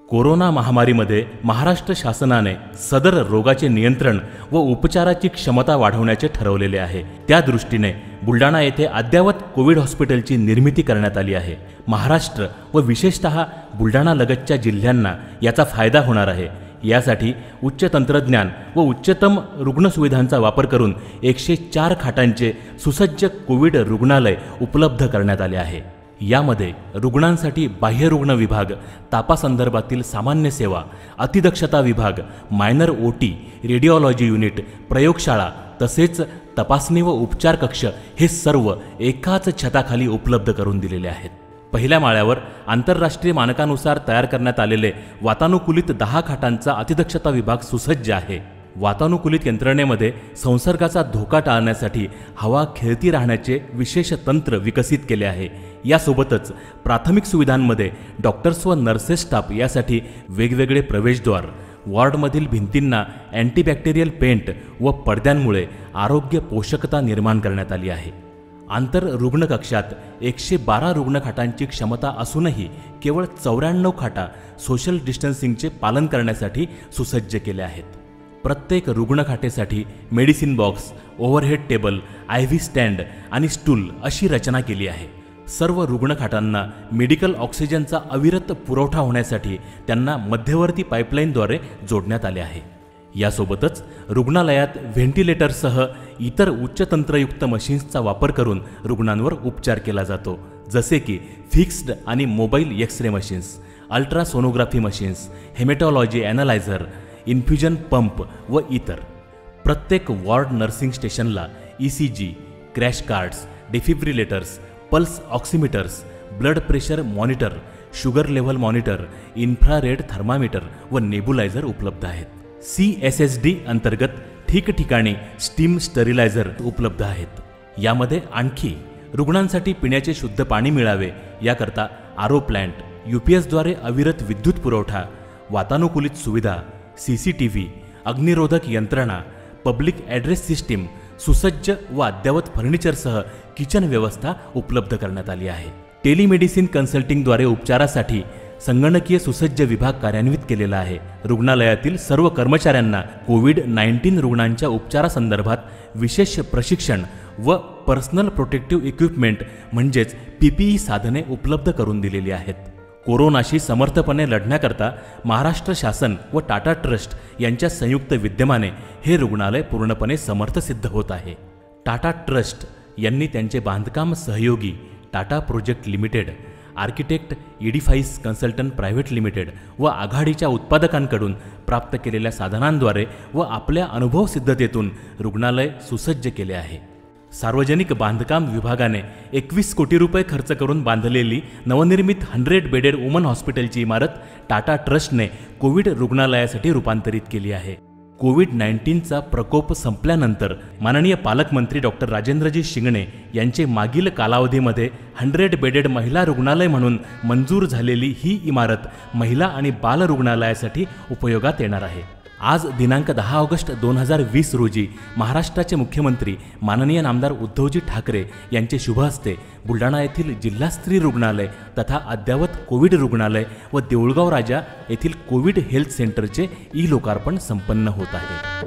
Corona महामारीमध्ये Maharashtra शासनाने सदर रोगाचे नियंत्रण व उपचाराची क्षमता वाढवण्याचे ठरवलेले आहे। त्या दृष्टीने बुलढाणा येथे अद्ययावत कोविड हॉस्पिटलची निर्मिती करण्यात आली आहे। महाराष्ट्र व विशेषतः बुलढाणा लगतच्या जिल्ह्यांना याचा फायदा होणार आहे। यासाठी उच्च तंत्रज्ञान व उच्चतम रुग्णसुविधांचा वापर करून 104 खाटांचे सुसज्ज कोविड रुग्णालय उपलब्ध करण्यात आले आहे। यामध्ये रुग्णांसाठी बाह्य रुग्ण विभाग, तापासंदर्भातील सामान्य सेवा, अतिदक्षता विभाग, मायनर ओटी, रेडिओलॉजी युनिट, प्रयोगशाळा तसेच तपासणी व उपचार कक्ष हे सर्व एकाच छताखाली उपलब्ध करून दिलेले आहेत। पहिल्या माळ्यावर आंतरराष्ट्रीय मानकानुसार तयार करण्यात आलेले वातानुकूलित 10 खाटांचा अतिदक्षता विभाग सुसज्ज आहे। वातानुकूलित यंत्रणेमध्ये संसर्गाचा धोका टाळण्यासाठी हवा खेळती राहण्याचे विशेष तंत्र विकसित केले आहे। यासोबतच प्राथमिक सुविधांमध्ये डॉक्टर्स व नर्सेस स्टाफ यासाठी वेगवेगळे प्रवेशद्वार, वॉर्डमधील भिंतींना अँटीबॅक्टेरियल पेंट व पडद्यांमुळे आरोग्य पोषकता निर्माण करण्यात आली आहे। आंतर रुग्ण कक्षात 112 रुग्णखाटांची क्षमता असूनही केवळ 94 खाटा सोशल डिस्टन्सिंगचे पालन करण्यासाठी सुसज्ज केल्या आहेत। प्रत्येक रुग्णखाटेसाठी medicine box, overhead table, IV stand आणि स्टूल अशी रचना केली आहे। सर्व रुग्णखाटांना मेडिकल ऑक्सिजनचा अविरत पुरवठा होण्यासाठी त्यांना मध्यवर्ती पाईपलाईनद्वारे जोडण्यात आले आहे। यासोबतच रुग्णालयात व्हेंटिलेटरसह इतर उच्च तंत्रयुक्त मशीन्सचा वापर करून रुग्णांवर उपचार केला जातो, जसे की फिक्स्ड आणि mobile x-ray machines, ultrasonography machines, haematology analyser, infusion pump व इतर। प्रत्येक वॉर्ड नर्सिंग स्टेशनला ECG, crash cards, defibrillators, pulse oximeters, blood pressure monitor, sugar level monitor, infrared thermometer व नेबुलायझर उपलब्ध आहेत। CSSD अंतर्गत ठिकठिकाणी स्टीम स्टरिलायझर उपलब्ध आहेत। यामध्ये आणखी रुग्णांसाठी पिण्याचे शुद्ध पाणी मिळावे याकरता RO प्लांट, UPSद्वारे अविरत विद्युत पुरवठा, वातानुकूलित सुविधा, CCTV, अग्निरोधक यंत्रणा, पब्लिक ॲड्रेस सिस्टीम, सुसज्ज व अद्ययावत फर्निचरसह किचन व्यवस्था उपलब्ध करण्यात आली आहे। टेलिमेडिसिन कन्सल्टिंगद्वारे उपचारासाठी संगणकीय सुसज्ज विभाग कार्यान्वित केलेला आहे। रुग्णालयातील सर्व कर्मचाऱ्यांना कोविड-19 रुग्णांच्या उपचारासंदर्भात विशेष प्रशिक्षण व पर्सनल प्रोटेक्टिव्ह इक्विपमेंट म्हणजेच PPE साधने उपलब्ध करून दिलेली आहेत। कोरोनाशी समर्थपणे लढण्याकरता महाराष्ट्र शासन व टाटा ट्रस्ट यांच्या संयुक्त विद्यमाने हे रुग्णालय पूर्णपणे समर्थ सिद्ध होत आहे। टाटा ट्रस्ट यांनी त्यांचे बांधकाम सहयोगी Tata project limited, architect edifice consultant private limited व आघाडीच्या उत्पादकांकडून प्राप्त केलेल्या साधनांद्वारे व आपल्या अनुभवसिद्धतेतून रुग्णालय सुसज्ज केले आहे। सार्वजनिक बांधकाम विभागाने 21 कोटी रुपये खर्च करून बांधलेली नवनिर्मित 100 बेडेड वुमन हॉस्पिटलची इमारत टाटा ट्रस्टने कोविड रुग्णालयासाठी रूपांतरित केली आहे। कोविड-19चा प्रकोप संपल्यानंतर माननीय पालकमंत्री डॉक्टर राजेंद्रजी शिंगणे यांचे मागील कालावधीमध्ये 100 बेडेड महिला रुग्णालय म्हणून मंजूर झालेली ही इमारत महिला आणि बाल रुग्णालयासाठी उपयोगात येणार आहे। आज दिनांक 10 ऑगस्ट 2020 रोजी महाराष्ट्राचे मुख्यमंत्री माननीय नामदार उद्धवजी ठाकरे यांचे शुभ हस्ते बुलढाणा येथील जिल्हा स्त्री रुग्णालय तथा अद्ययावत कोविड रुग्णालय व देऊळगाव राजा येथील कोविड हेल्थ सेंटरचे लोकार्पण संपन्न होत आहे।